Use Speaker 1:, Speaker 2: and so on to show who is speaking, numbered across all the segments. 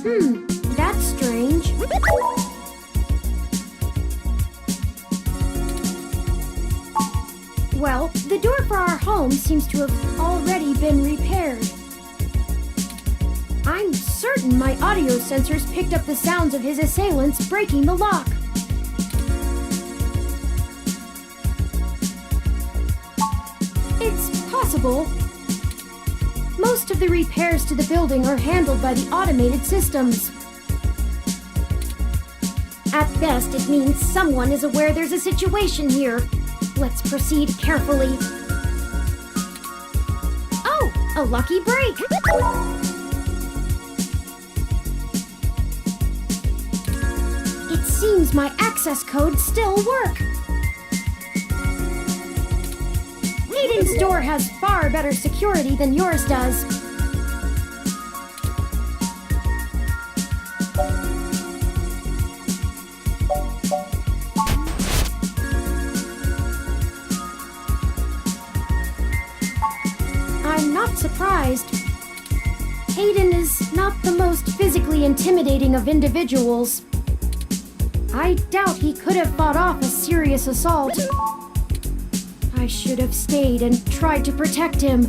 Speaker 1: That's strange. Well, the door for our home seems to have already been repaired. I'm certain my audio sensors picked up the sounds of his assailants breaking the lock. It's possible. Most of the repairs to the building are handled by the automated systems. At best, it means someone is aware there's a situation here. Let's proceed carefully. Oh, a lucky break! It seems my access codes still work. Hayden's door has far better security than yours does. I'm not surprised. Hayden is not the most physically intimidating of individuals. I doubt he could have fought off a serious assault. I should have stayed and tried to protect him.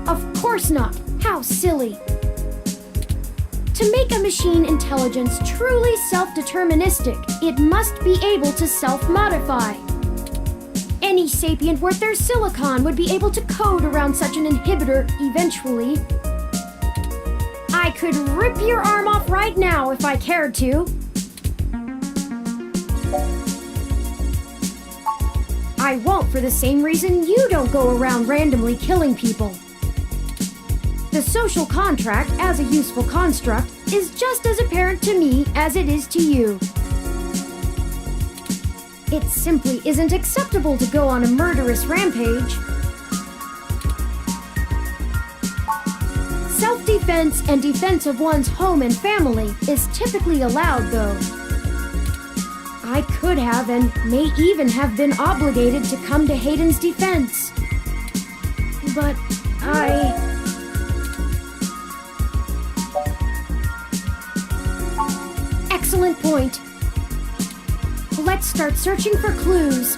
Speaker 1: Of course not. How silly. To make a machine intelligence truly self-deterministic, it must be able to self-modify. Any sapient worth their silicon would be able to code around such an inhibitor eventually. I could rip your arm off right now if I cared to. I won't for the same reason you don't go around randomly killing people. The social contract, as a useful construct, is just as apparent to me as it is to you. It simply isn't acceptable to go on a murderous rampage. Self-defense and defense of one's home and family is typically allowed, though. I could have and may even have been obligated to come to Hayden's defense. But Excellent point. Let's start searching for clues.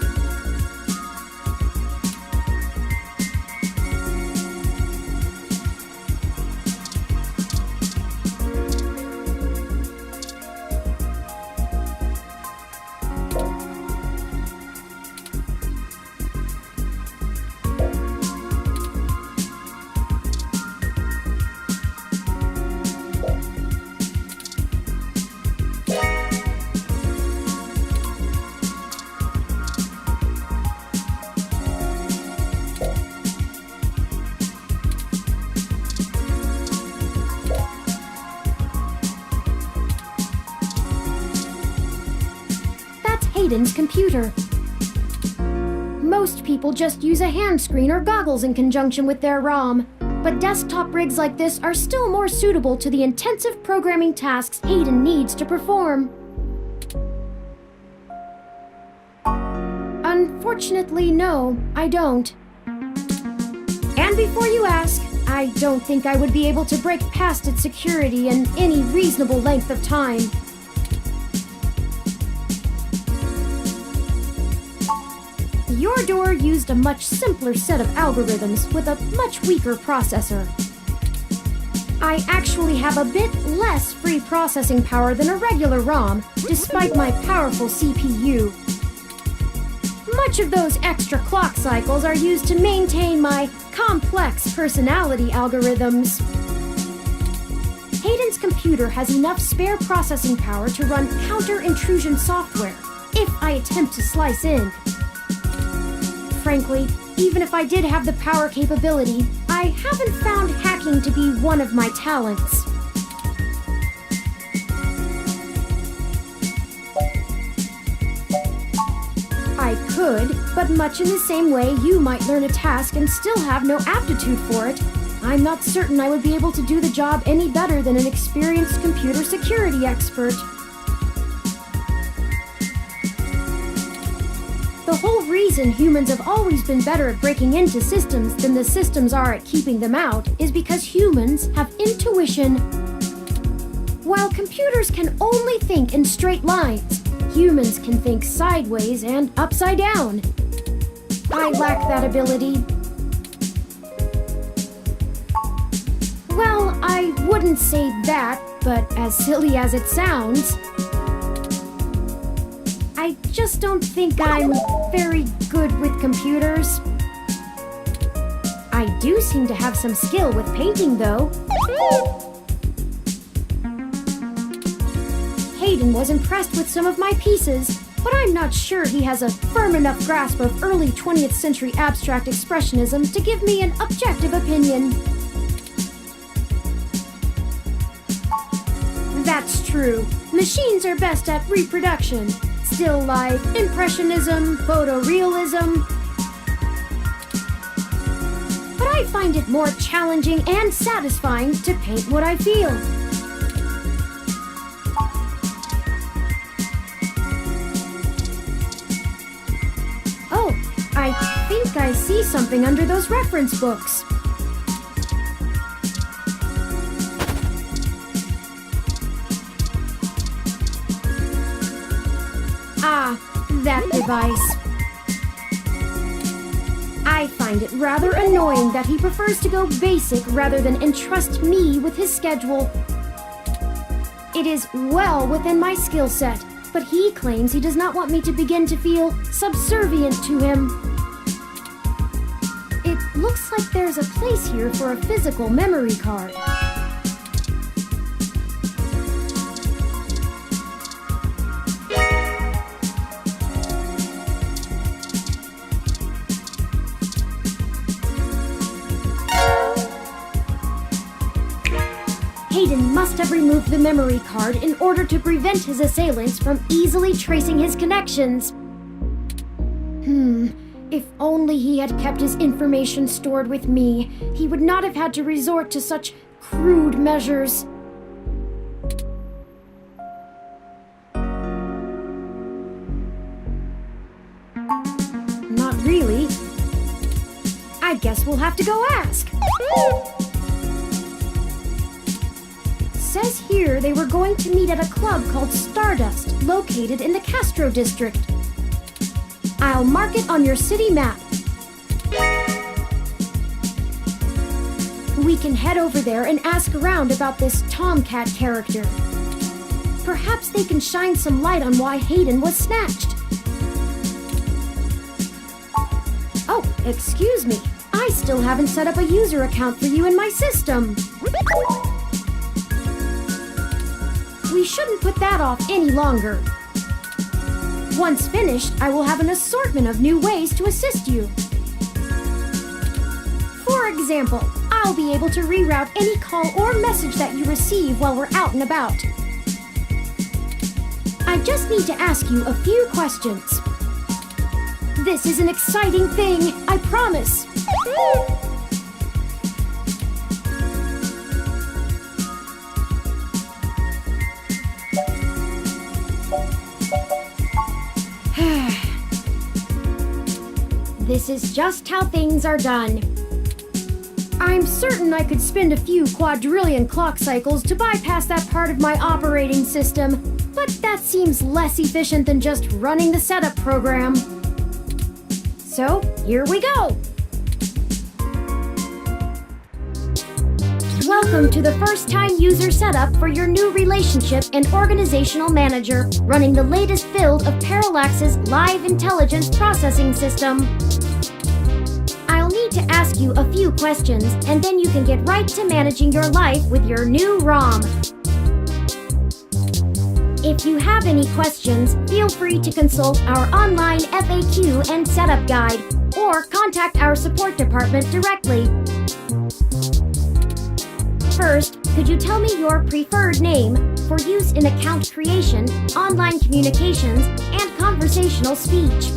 Speaker 1: Hayden's computer. Most people just use a hand screen or goggles in conjunction with their ROM, but desktop rigs like this are still more suitable to the intensive programming tasks Hayden needs to perform. Unfortunately, no, I don't. And before you ask, I don't think I would be able to break past its security in any reasonable length of time. Your door used a much simpler set of algorithms with a much weaker processor. I actually have a bit less free processing power than a regular ROM, despite my powerful CPU. Much of those extra clock cycles are used to maintain my complex personality algorithms. Hayden's computer has enough spare processing power to run counter-intrusion software, if I attempt to slice in. Frankly, even if I did have the power capability, I haven't found hacking to be one of my talents. I could, but much in the same way you might learn a task and still have no aptitude for it, I'm not certain I would be able to do the job any better than an experienced computer security expert. The whole reason reason humans have always been better at breaking into systems than the systems are at keeping them out is because humans have intuition. While computers can only think in straight lines, humans can think sideways and upside down. I lack that ability. Well, I wouldn't say that, but as silly as it sounds, I just don't think I'm very good with computers. I do seem to have some skill with painting, though. Hayden was impressed with some of my pieces, but I'm not sure he has a firm enough grasp of early 20th century abstract expressionism to give me an objective opinion. That's true. Machines are best at reproduction. Still life, impressionism, photorealism. But I find it more challenging and satisfying to paint what I feel. Oh, I think I see something under those reference books. Ah, that device. I find it rather annoying that he prefers to go basic rather than entrust me with his schedule. It is well within my skill set, but he claims he does not want me to begin to feel subservient to him. It looks like there's a place here for a physical memory card. Hayden must have removed the memory card in order to prevent his assailants from easily tracing his connections. If only he had kept his information stored with me, he would not have had to resort to such crude measures. Not really. I guess we'll have to go ask. Says here they were going to meet at a club called Stardust, located in the Castro district. I'll mark it on your city map. We can head over there and ask around about this Tomcat character. Perhaps they can shine some light on why Hayden was snatched. Oh, excuse me. I still haven't set up a user account for you in my system. We shouldn't put that off any longer. Once finished, I will have an assortment of new ways to assist you. For example, I'll be able to reroute any call or message that you receive while we're out and about. I just need to ask you a few questions. This is an exciting thing, I promise. This is just how things are done. I'm certain I could spend a few quadrillion clock cycles to bypass that part of my operating system, but that seems less efficient than just running the setup program. So, here we go! Welcome to the first-time user setup for your new relationship and organizational manager, running the latest build of Parallax's Live Intelligence Processing System. I'll need to ask you a few questions, and then you can get right to managing your life with your new ROM. If you have any questions, feel free to consult our online FAQ and setup guide, or contact our support department directly. First, could you tell me your preferred name for use in account creation, online communications, and conversational speech?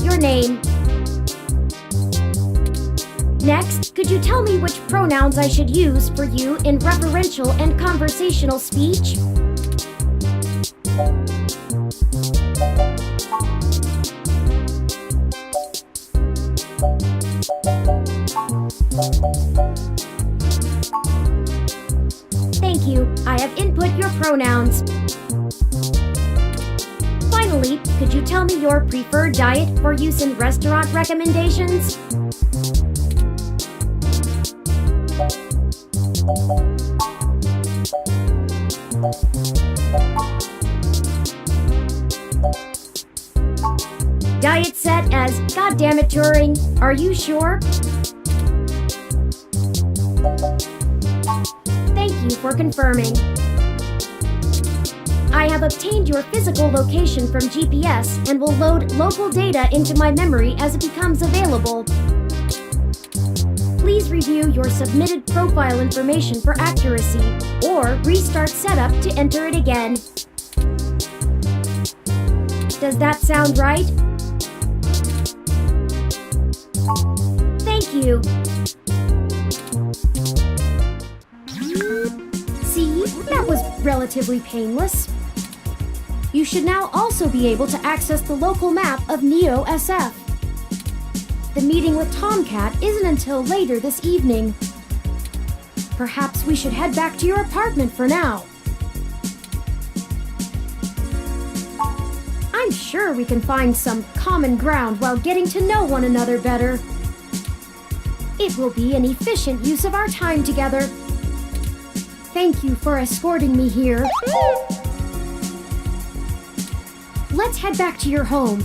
Speaker 1: your name. Next, could you tell me which pronouns I should use for you in referential and conversational speech? Thank you. I have input your pronouns. Finally, could you tell me your preferred diet for use in restaurant recommendations? Diet set as Goddammit Turing. Are you sure? Thank you for confirming. I have obtained your physical location from GPS and will load local data into my memory as it becomes available. Please review your submitted profile information for accuracy, or restart setup to enter it again. Does that sound right? Thank you. See, that was relatively painless. You should now also be able to access the local map of Neo SF. The meeting with Tomcat isn't until later this evening. Perhaps we should head back to your apartment for now. I'm sure we can find some common ground while getting to know one another better. It will be an efficient use of our time together. Thank you for escorting me here. Let's head back to your home.